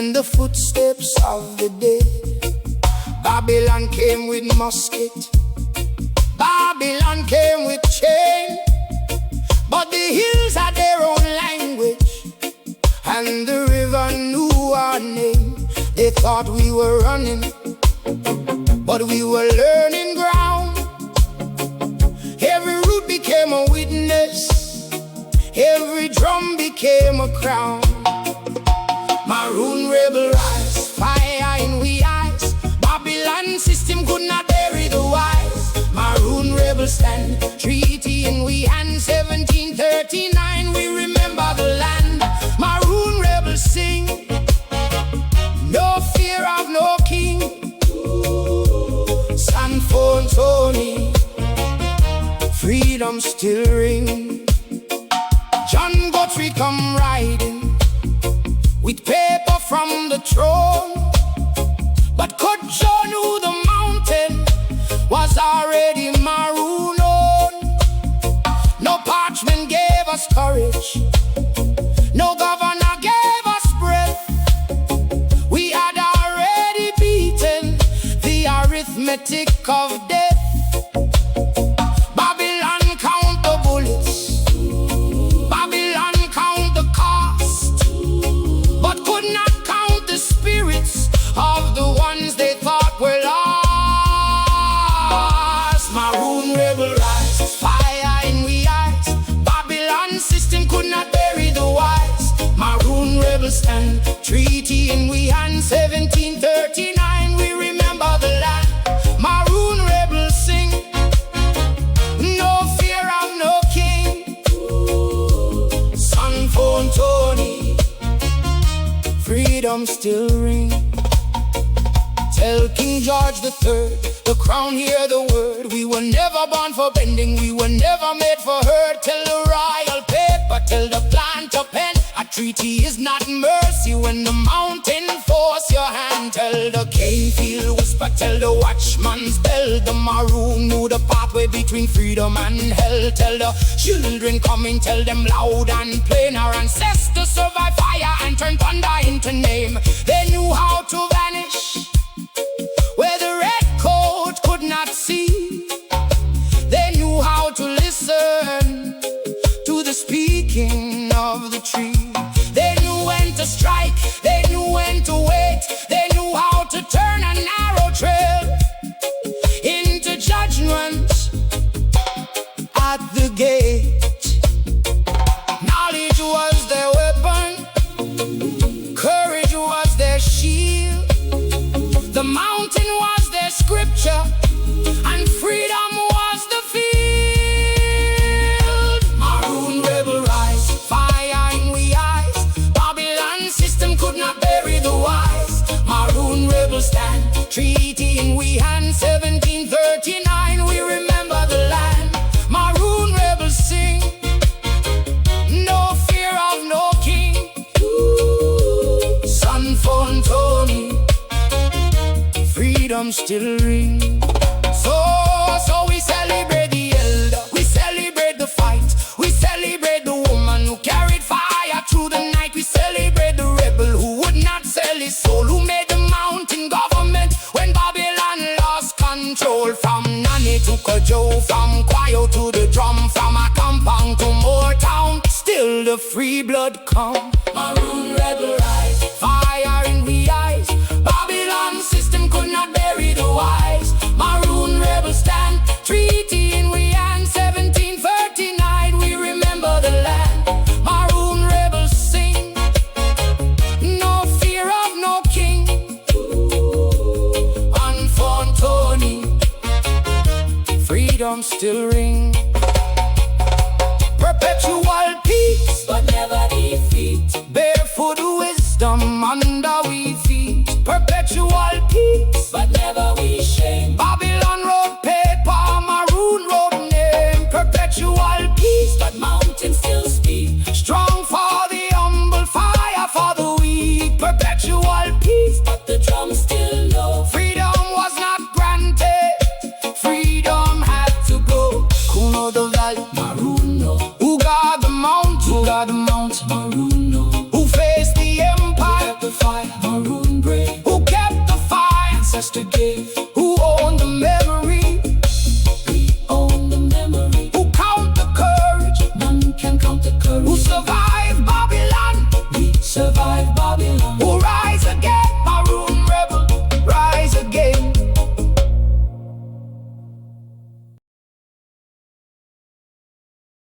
and the footsteps of the dead. Babylon came with musket, Babylon came with chain, but the hills had their own language, and the river knew our name. They thought we were running, but we were learning ground. Every root became a witness, every drum became a crown. Maroon rebel rise, fire in we eyes. Babylon system could not bury the wise. Maroon rebel stand, treaty in we hand. 1739, we remember the land. Maroon rebel sing, no fear of no king. San Tony, freedom still ring. John Guthrie come riding with paper from the throne, but could Joe knew the mountain was already Maroon own. No parchment gave us courage, no governor gave us breath. We had already beaten the arithmetic of death. Babylon count the bullets, Babylon count the cost, but could not count the spirits of the ones they thought were lost. Maroon rebel rise, fire in we eyes. Babylon system could not bury the wise. Maroon rebel stand, treaty in we hand. 1739, we remember the land. Maroon rebel sing, no fear of no king. San Tony, freedom still ring. Tell King George III, the crown hear the word. We were never born for bending, we were never made for hurt. Tell the royal paper, tell the plan to pen. A treaty is not mercy when the mountain force your hand. Tell the cane field whisper, tell the watchman's bell. The Maroon knew the pathway between freedom and hell. Tell the children coming, tell them loud and plain. Our ancestors survived fire and turned thunder into name. They knew how to vanish where the red coat could not see. They knew how to listen to the speaking of the tree. They knew when to strike, they knew when to wait. They knew how to turn a narrow trail into judgment at the gate. Knowledge was their weapon, courage was their shield. The mountain was their scripture, and freedom was the field. Maroon rebel rise, fire in we eyes. Babylon system could not bury the wise. Maroon rebel stand, treaty in we hand. 1739, we remember the land. Maroon rebel sing, no fear of no king. San Tony, freedom still ring. So we celebrate the elder, we celebrate the fight, we celebrate the woman who carried fire through the night. We celebrate the rebel who would not sell his soul, who made the mountain government when Babylon lost control. From Nani to Kojo, from Kwayo to the drum, from a compound to Motown, still the free blood come. Maroon rebel rise, fire in the eyes. Babylon system could not bury the wise. Maroon rebel stand, treaty in we hand. 1739, we remember the land. Maroon rebels sing, no fear of no king. On Tony, freedom still ring. Perpetual peace, but never defeat. Barefoot wisdom under